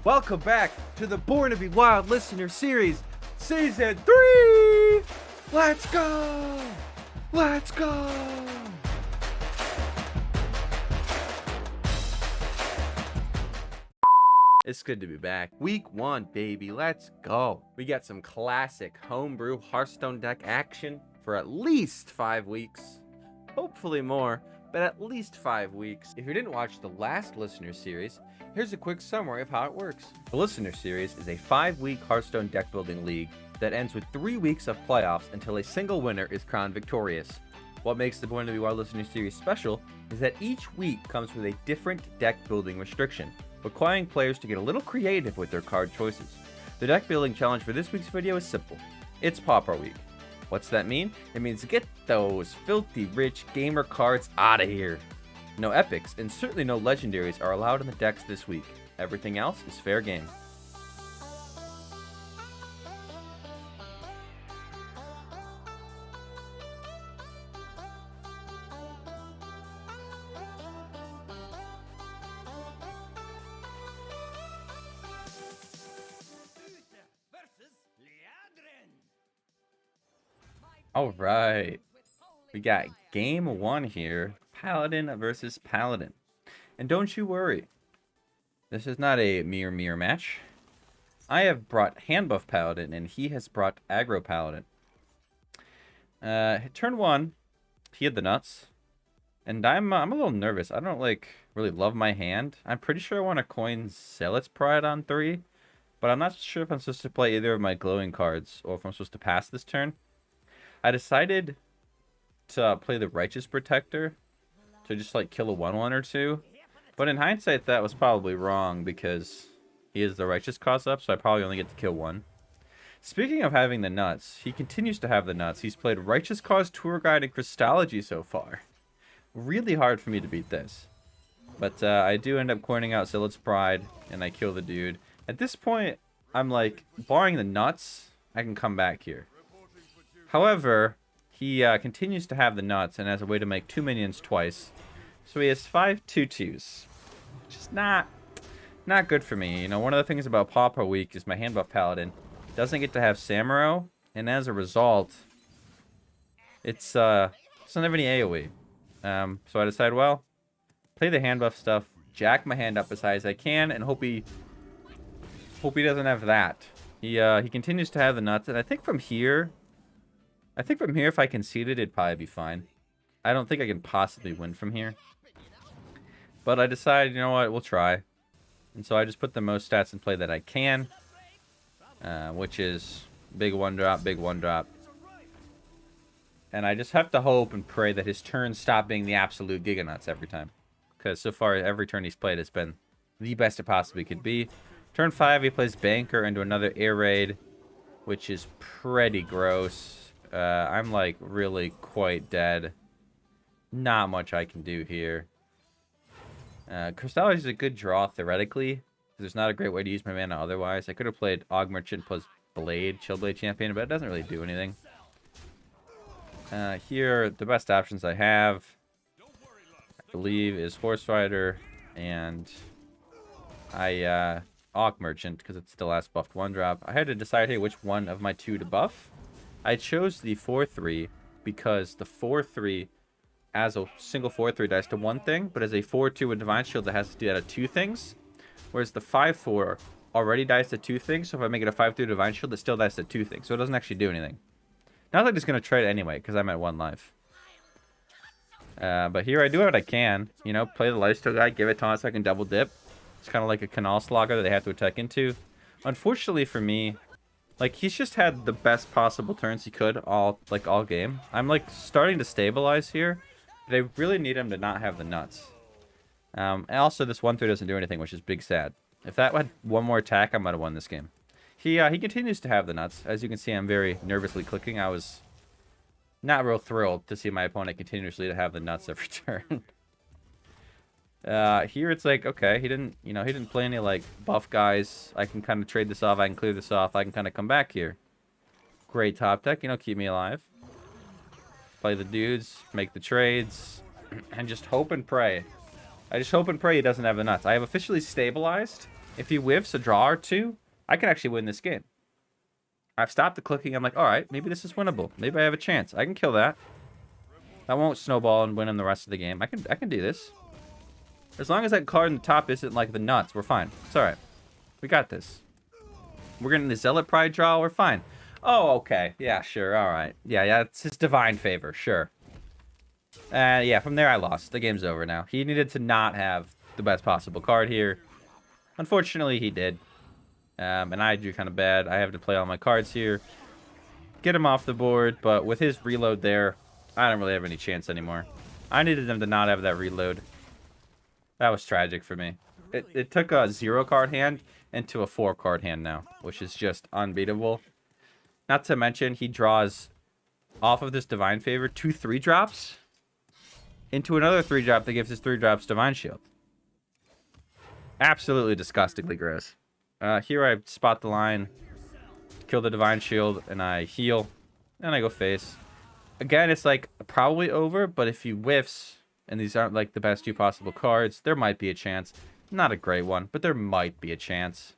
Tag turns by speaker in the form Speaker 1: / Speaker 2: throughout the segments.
Speaker 1: Welcome back to the Born to Be Wild Listener Series, Season 3! Let's go! Let's go! It's good to be back. Week 1, baby. Let's go. We got some classic homebrew Hearthstone deck action for at least 5 weeks. Hopefully more, but at least 5 weeks. If you didn't watch the last Listener Series, here's a quick summary of how it works. The Listener Series is a 5-week Hearthstone deck building league that ends with 3 weeks of playoffs until a single winner is crowned victorious. What makes the Born to Be Wild Listener Series special is that each week comes with a different deck building restriction, requiring players to get a little creative with their card choices. The deck building challenge for this week's video is simple. It's Pauper Week. What's that mean? It means get those filthy rich gamer cards out of here. No epics, and certainly no legendaries are allowed in the decks this week. Everything else is fair game. All right, we got game 1 here, Paladin versus Paladin. And don't you worry, this is not a mere match. I have brought hand buff Paladin and he has brought aggro Paladin. Turn 1, he had the nuts. And I'm a little nervous. I don't really love my hand. I'm pretty sure I want to coin Zealot's Pride on 3. But I'm not sure if I'm supposed to play either of my glowing cards or if I'm supposed to pass this turn. I decided to play the Righteous Protector to just kill a 1/1 or 2. But in hindsight, that was probably wrong because he is the Righteous cause up, so I probably only get to kill 1. Speaking of having the nuts, he continues to have the nuts. He's played Righteous Cause, Tour Guide, and Crystology so far. Really hard for me to beat this. But I do end up coining out Zealot's Pride, and I kill the dude. At this point, I'm barring the nuts, I can come back here. However, he continues to have the nuts and has a way to make 2 minions twice. So he has 5 2/2s. Which is not good for me. You know, one of the things about Pauper Week is my hand buff Paladin doesn't get to have Samuro, and as a result, it doesn't have any AoE. So I decided, well, play the hand buff stuff, jack my hand up as high as I can, and hope he doesn't have that. He continues to have the nuts, and I think from here, if I conceded, it'd probably be fine. I don't think I can possibly win from here. But I decided, you know what, we'll try. And so I just put the most stats in play that I can. Which is big 1-drop, big 1-drop. And I just have to hope and pray that his turns stop being the absolute giganuts every time. Because so far, every turn he's played has been the best it possibly could be. Turn 5, he plays Banker into another Air Raid, which is pretty gross. I'm really quite dead. Not much I can do here. Crystology is a good draw theoretically. There's not a great way to use my mana otherwise. I could have played Og Merchant plus Blade, Chillblade Champion, but it doesn't really do anything. Here, the best options I have, I believe, is Horse Rider and Og Merchant, because it's the last buffed 1-drop. I had to decide here which one of my 2 to buff. I chose the 4/3 because the 4/3 as a single 4/3 dies to 1 thing, but as a 4/2 with Divine Shield that has to do that to 2 things. Whereas the 5/4 already dies to 2 things, so if I make it a 5/3 Divine Shield, it still dies to 2 things, so it doesn't actually do anything. Not that I'm just going to trade it anyway, because I'm at 1 life. But here I do what I can. You know, play the Lifesteal guy, give it taunt so I can double dip. It's kind of like a Canal Slogger that they have to attack into. Unfortunately for me, he's just had the best possible turns he could all game. I'm starting to stabilize here, but I really need him to not have the nuts. And also this 1/3 doesn't do anything, which is big sad. If that had 1 more attack, I might have won this game. He continues to have the nuts. As you can see, I'm very nervously clicking. I was not real thrilled to see my opponent continuously to have the nuts every turn. Here it's okay, he didn't play any buff guys. I can kind of trade this off, I can clear this off, I can kind of come back here. Great top deck, keep me alive. Play the dudes, make the trades, and just hope and pray. I just hope and pray he doesn't have the nuts. I have officially stabilized if he whiffs a draw or two, I can actually win this game. I've stopped the clicking. I'm like, all right, maybe this is winnable. Maybe I have a chance. I can kill that. That won't snowball and win him the rest of the game. I can do this. As long as that card in the top isn't like the nuts, we're fine. It's all right. We got this. We're getting the Zealot Pride draw. We're fine. Oh, okay. Yeah, sure. All right. Yeah, it's his divine favor. Sure. Yeah, from there I lost. The game's over now. He needed to not have the best possible card here. Unfortunately, he did. And I drew kind of bad. I have to play all my cards here. Get him off the board, but with his reload there, I don't really have any chance anymore. I needed him to not have that reload. That was tragic for me. It took a 0-card hand into a 4-card hand now, which is just unbeatable. Not to mention, he draws off of this Divine Favor 2 3-drops into another 3-drop that gives his 3-drops Divine Shield. Absolutely disgustingly gross. Here I spot the line, kill the Divine Shield, and I heal, and I go face. Again, it's like probably over, but if he whiffs, and these aren't like the best 2 possible cards, there might be a chance. Not a great one, but there might be a chance.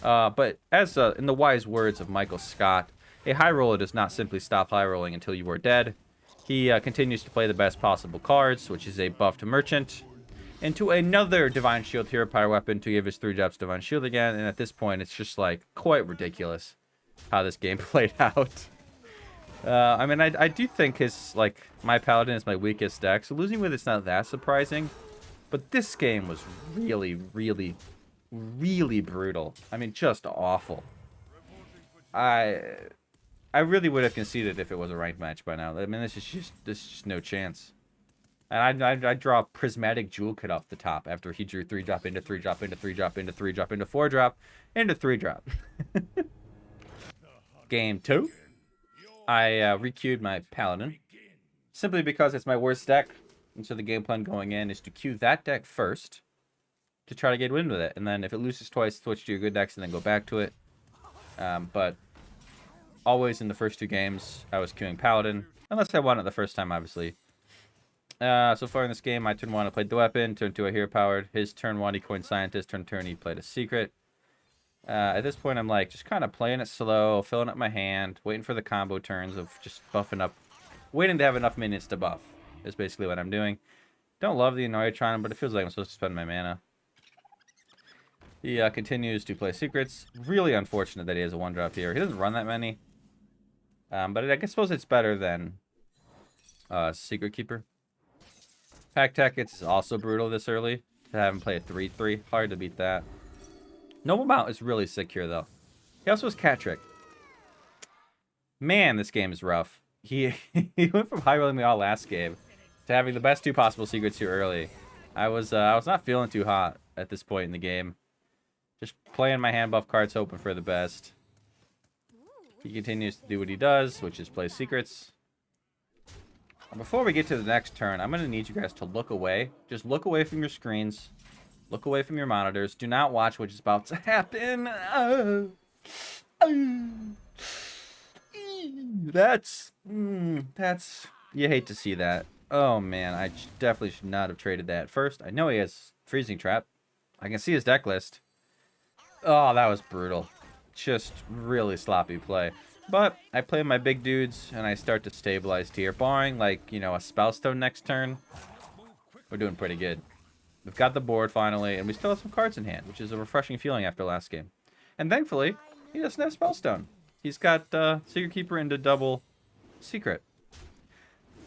Speaker 1: But as in the wise words of Michael Scott, a high roller does not simply stop high rolling until you are dead. He continues to play the best possible cards, which is a buffed Merchant, into another Divine Shield Hero Power Weapon to give his 3-drops Divine Shield again. And at this point, it's just like quite ridiculous how this game played out. I mean, I do think his, like, my Paladin is my weakest deck, so losing with it's not that surprising. But this game was really, really, really brutal. I mean, just awful. I really would have conceded if it was a ranked match by now. I mean, there's just no chance. And I draw a Prismatic Jewel Kit off the top after he drew 3-drop into 3-drop into 3-drop into 3-drop into 4-drop into 3-drop. Game 2. I requeued my Paladin simply because it's my worst deck. And so the game plan going in is to queue that deck first to try to get win with it. And then if it loses twice, switch to your good decks and then go back to it. But always in the first 2 games, I was queuing Paladin. Unless I won it the first time, obviously. So far in this game, my turn 1 I played the weapon, turn 2 I hero powered. His turn 1 he coined Scientist, turn he played a secret. At this point, I'm like just kind of playing it slow, filling up my hand, waiting for the combo turns of just buffing up, waiting to have enough minions to buff. Is basically what I'm doing. Don't love the Annoyatron, but it feels like I'm supposed to spend my mana. He continues to play secrets. Really unfortunate that he has a 1-drop here. He doesn't run that many. But I suppose it's better than Secret Keeper. Pack Tactics is also brutal this early. To have him play a 3-3. Hard to beat that. Noble Mount is really sick here, though. He also has Cat Trick. Man, this game is rough. He went from high rolling me all last game to having the best 2 possible secrets here early. I was not feeling too hot at this point in the game. Just playing my hand buff cards, hoping for the best. He continues to do what he does, which is play secrets. Before we get to the next turn, I'm going to need you guys to look away. Just look away from your screens. Look away from your monitors. Do not watch what is about to happen. That's you hate to see that. Oh man, I definitely should not have traded that. First, I know he has Freezing Trap. I can see his deck list. Oh, that was brutal. Just really sloppy play. But I play my big dudes and I start to stabilize tier. Barring like, you know, a Spellstone next turn, we're doing pretty good. We've got the board finally, and we still have some cards in hand, which is a refreshing feeling after last game. And thankfully, he doesn't have Spellstone. He's got Secret Keeper into double Secret.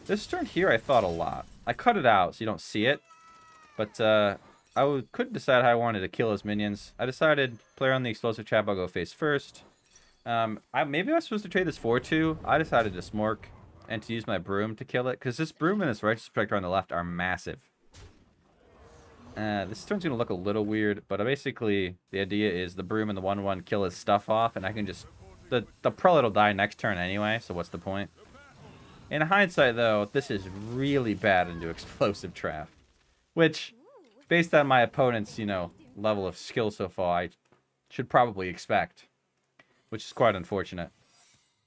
Speaker 1: This turn here, I thought a lot. I cut it out so you don't see it, but couldn't decide how I wanted to kill his minions. I decided, player on the Explosive Trap, I'll go face first. Maybe I was supposed to trade this 4-2. I decided to Smork and to use my Broom to kill it, because this Broom and this Righteous Protector on the left are massive. This turn's going to look a little weird, but basically the idea is the Broom and the 1-1 kill his stuff off, and I can just... The Prelate will die next turn anyway, so what's the point? In hindsight, though, this is really bad into Explosive Trap. Which, based on my opponent's, you know, level of skill so far, I should probably expect. Which is quite unfortunate.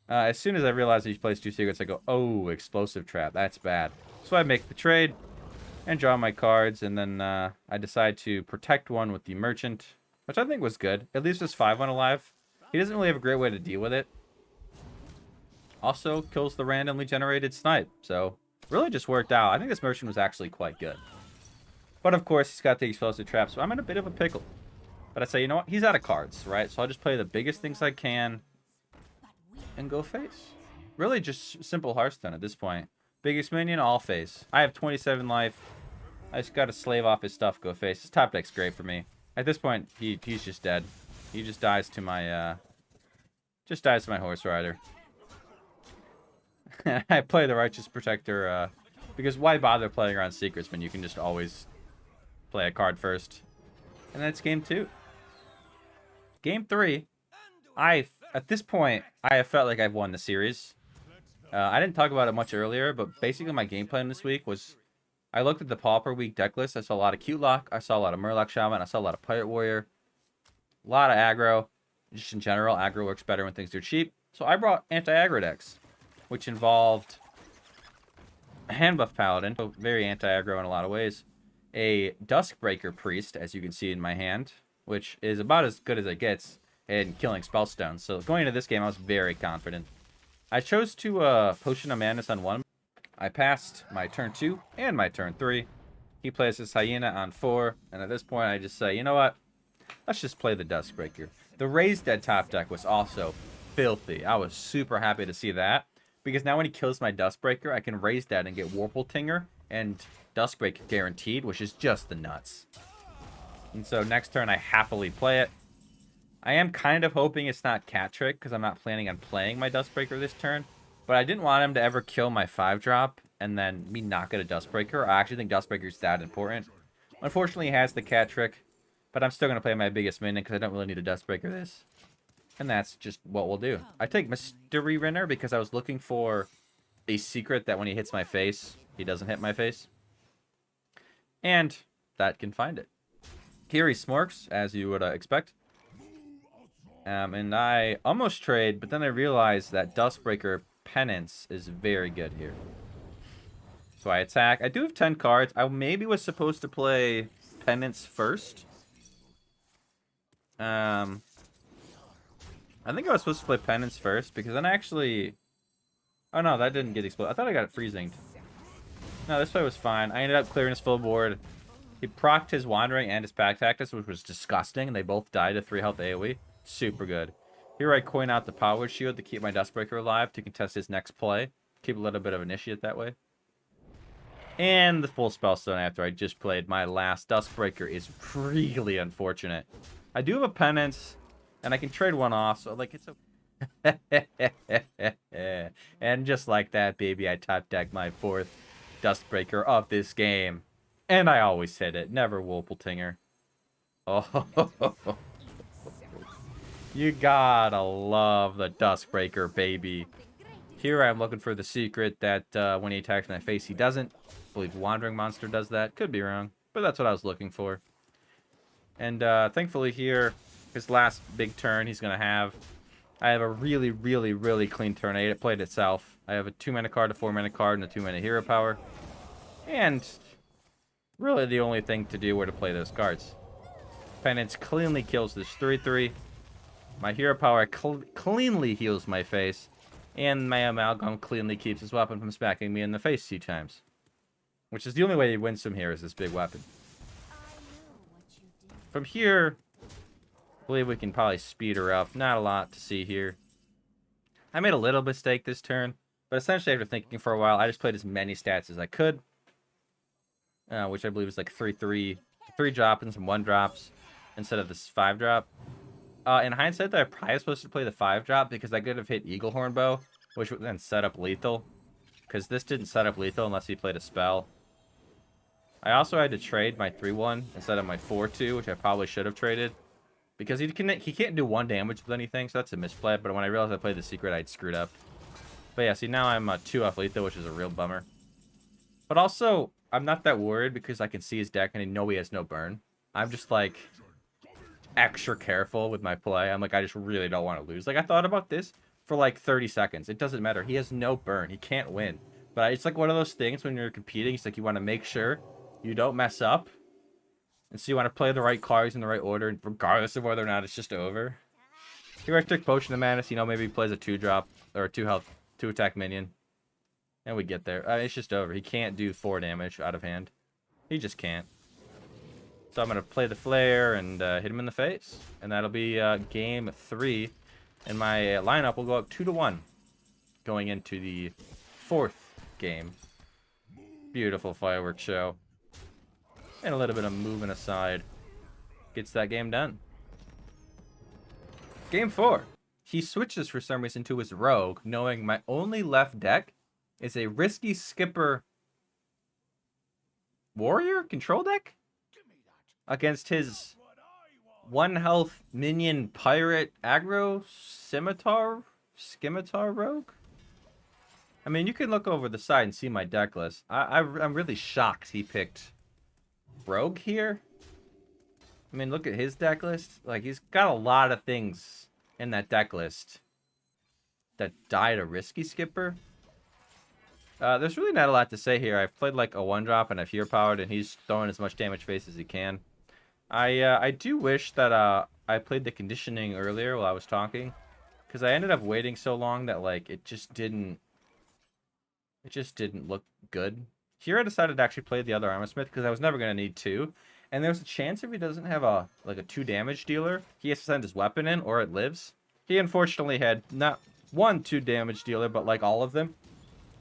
Speaker 1: As soon as I realize he plays 2 secrets, I go, oh, Explosive Trap, that's bad. So I make the trade, and draw my cards, and then I decide to protect one with the Merchant, which I think was good. At least there's 5-1 alive. He doesn't really have a great way to deal with it. Also kills the randomly generated snipe. So really just worked out. I think this merchant was actually quite good. But of course, he's got the explosive trap, so I'm in a bit of a pickle. But I say, you know what? He's out of cards, right? So I'll just play the biggest things I can and go face. Really just simple Hearthstone at this point. Biggest minion, all face. I have 27 life. I just got to slave off his stuff, go face. His top deck's great for me. At this point, he's just dead. He just dies to my horse rider. I play the Righteous Protector because why bother playing around secrets when you can just always play a card first? And that's game 2. Game 3, at this point, I have felt like I've won the series. I didn't talk about it much earlier, but basically my game plan this week was I looked at the Pauper Week deck list. I saw a lot of Cute Lock. I saw a lot of Murloc Shaman. I saw a lot of Pirate Warrior. A lot of aggro. Just in general, aggro works better when things are cheap. So I brought anti-aggro decks, which involved a hand buff Paladin, so very anti-aggro in a lot of ways. A Duskbreaker Priest, as you can see in my hand, which is about as good as it gets in killing Spellstones. So going into this game, I was very confident. I chose to Potion of Madness on 1. I passed my turn 2 and my turn 3. He plays his Hyena on 4, and at this point I just say, you know what? Let's just play the Duskbreaker. The Raised Dead top deck was also filthy. I was super happy to see that, because now when he kills my Duskbreaker, I can Raise Dead and get Warpletinger and Duskbreaker guaranteed, which is just the nuts. And so next turn I happily play it. I am kind of hoping it's not Cat Trick, because I'm not planning on playing my Duskbreaker this turn. But I didn't want him to ever kill my 5-drop and then me not get a Duskbreaker. I actually think Duskbreaker's that important. Unfortunately, he has the Cat Trick, but I'm still going to play my biggest minion because I don't really need a Duskbreaker this. And that's just what we'll do. I take Mystery Renner because I was looking for a secret that when he hits my face, he doesn't hit my face. And that can find it. Here he smorks, as you would expect. And I almost trade, but then I realized that Duskbreaker Penance is very good here. So I attack. I do have 10 cards. I maybe was supposed to play Penance first. I think I was supposed to play Penance first, because then I actually... Oh no, that didn't get exploded. I thought I got it freezing. No, this play was fine. I ended up clearing his full board. He procced his Wandering and his Pack Tactics, which was disgusting, and they both died to 3 health AoE. Super good. Here I coin out the Power Shield to keep my Duskbreaker alive to contest his next play. Keep a little bit of initiate that way. And the full Spellstone after I just played my last Duskbreaker is really unfortunate. I do have a Penance, and I can trade one off, so like it's a... And just like that, baby, I top deck my 4th Duskbreaker of this game. And I always hit it. Never Warpletinger. Oh, you gotta love the Duskbreaker, baby. Here I'm looking for the secret that when he attacks my face, he doesn't. I believe Wandering Monster does that. Could be wrong, but that's what I was looking for. And thankfully here, his last big turn he's going to have, I have a really, really, really clean turn 8. It played itself. I have a 2-mana card, a 4-mana card, and a 2-mana hero power. And really the only thing to do were to play those cards. Penance cleanly kills this 3-3. My hero power cleanly heals my face. And my Amalgam cleanly keeps his weapon from smacking me in the face 2 times. Which is the only way he wins from here, is this big weapon. From here, I believe we can probably speed her up. Not a lot to see here. I made a little mistake this turn. But essentially, after thinking for a while, I just played as many stats as I could. Which I believe is like 3 drop and some 1 drops instead of this 5 drop. In hindsight, I probably supposed to play the 5 drop because I could have hit Eaglehorn Bow, which would then set up lethal. Because this didn't set up lethal unless he played a spell. I also had to trade my 3-1 instead of my 4-2, which I probably should have traded. Because he can't do 1 damage with anything, so that's a misplay. But when I realized I played the secret, I'd screwed up. But yeah, see, now I'm 2 off lethal, which is a real bummer. But also, I'm not that worried because I can see his deck and I know he has no burn. I'm just like extra careful with my play. I'm like, I just really don't want to lose. Like, I thought about this for like 30 seconds. It doesn't matter. He has no burn. He can't win. But it's like one of those things when you're competing. It's like you want to make sure you don't mess up. And so you want to play the right cards in the right order, regardless of whether or not it's just over. Here I took Potion of Madness, you know, maybe he plays a 2-drop, or a 2-health, 2-attack minion. And we get there. It's just over. He can't do 4 damage out of hand. He just can't. So I'm going to play the Flare and hit him in the face. And that'll be game 3. And my lineup will go up 2-1 going into the 4th game. Beautiful fireworks show. And a little bit of moving aside gets that game done. Game 4. He switches for some reason to his Rogue, knowing my only left deck is a Risky Skipper Warrior control deck against his 1-health minion pirate aggro scimitar rogue. I mean, you can look over the side and see my deck list. I'm really shocked he picked Rogue here. I mean, look at his deck list. Like, he's got a lot of things in that deck list that died a Risky Skipper. There's really not a lot to say here. I've played like a 1-drop and I've hero powered, and he's throwing as much damage face as he can. I do wish that I played the conditioning earlier while I was talking, because I ended up waiting so long that like it just didn't look good. Here I decided to actually play the other Armor Smith because I was never gonna need 2, and there's a chance if he doesn't have a 2 damage dealer, he has to send his weapon in or it lives. He unfortunately had not 1 2 damage dealer, but like all of them,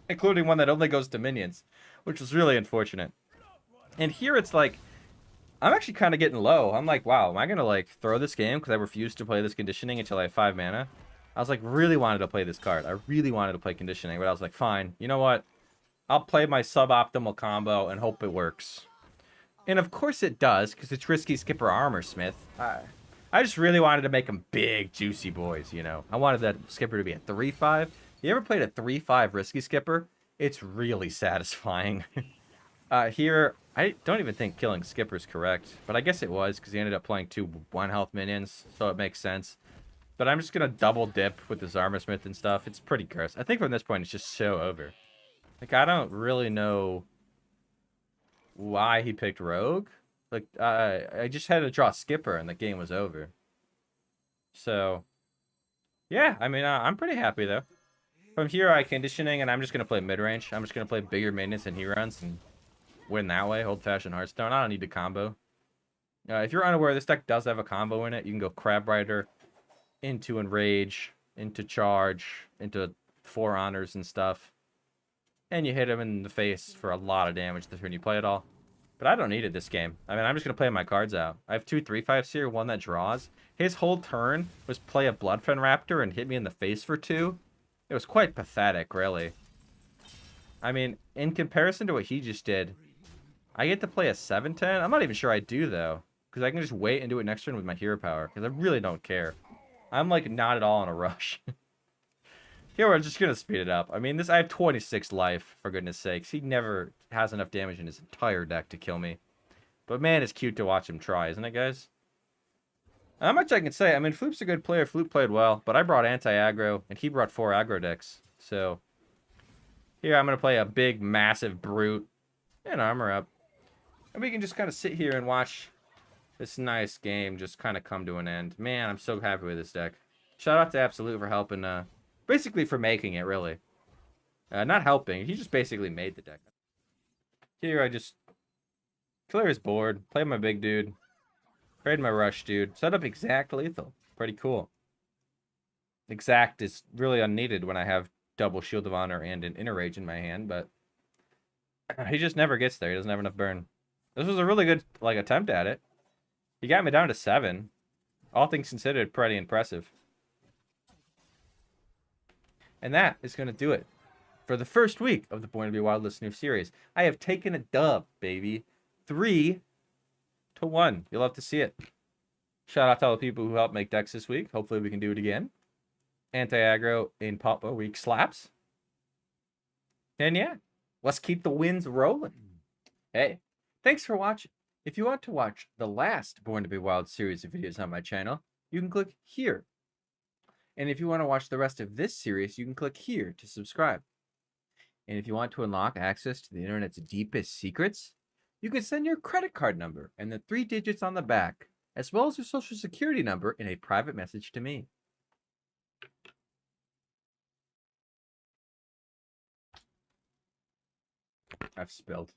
Speaker 1: including one that only goes to minions, which was really unfortunate. And here it's like, I'm actually kind of getting low. I'm like, wow, am I going to like throw this game because I refused to play this conditioning until I have 5 mana? I was like, really wanted to play this card. I really wanted to play conditioning, but I was like, fine, you know what? I'll play my suboptimal combo and hope it works. And of course it does, because it's Risky Skipper Armor Smith. I just really wanted to make them big, juicy boys, you know? I wanted that Skipper to be a 3-5. You ever played a 3-5 Risky Skipper? It's really satisfying. Here, I don't even think killing Skipper's correct, but I guess it was, because he ended up playing 2 1-health minions, so it makes sense. But I'm just going to double dip with this Armor Smith and stuff. It's pretty gross. I think from this point, it's just so over. Like, I don't really know why he picked Rogue. Like, I just had to draw Skipper, and the game was over. So, yeah, I mean, I'm pretty happy, though. From here, I conditioning, and I'm just going to play mid-range. I'm just going to play bigger minions than he runs and win that way. Old-fashioned Hearthstone. I don't need to combo. If you're unaware, this deck does have a combo in it. You can go Crab Rider into Enrage, into Charge, into 4 Honors and stuff. And you hit him in the face for a lot of damage the turn you play it all. But I don't need it this game. I mean, I'm just going to play my cards out. I have 2 3-5s here, one that draws. His whole turn was play a Bloodfen Raptor and hit me in the face for 2. It was quite pathetic, really. I mean, in comparison to what he just did, I get to play a 7-10. I'm not even sure I do, though, because I can just wait and do it next turn with my hero power, because I really don't care. I'm, like, not at all in a rush. Here, we're just going to speed it up. I mean, I have 26 life, for goodness sakes. He never has enough damage in his entire deck to kill me. But, man, it's cute to watch him try, isn't it, guys? Not much I can say. I mean, Floop's a good player. Floop played well, but I brought anti-aggro, and he brought 4 aggro decks. So, here I'm going to play a big, massive brute and armor up. And we can just kind of sit here and watch this nice game just kind of come to an end. Man, I'm so happy with this deck. Shout out to Absolute for helping, basically for making it, really. Not helping, he just basically made the deck. Here I just clear his board, play my big dude. Trade my rush, dude. Set up exact lethal. Pretty cool. Exact is really unneeded when I have double Shield of Honor and an Inner Rage in my hand, but he just never gets there. He doesn't have enough burn. This was a really good attempt at it. He got me down to 7. All things considered, pretty impressive. And that is going to do it for the first week of the Born to Be Wild Listener series. I have taken a dub, baby. 3-1. You'll love to see it. Shout out to all the people who helped make decks this week. Hopefully we can do it again. Anti-aggro in Papa Week slaps. And yeah, let's keep the wins rolling. Hey, thanks for watching. If you want to watch the last Born to Be Wild series of videos on my channel, you can click here. And if you want to watch the rest of this series, you can click here to subscribe. And if you want to unlock access to the internet's deepest secrets,
Speaker 2: You can send your credit card number and the 3 digits on the back, as well as your social security number in a private message to me. I've spilled.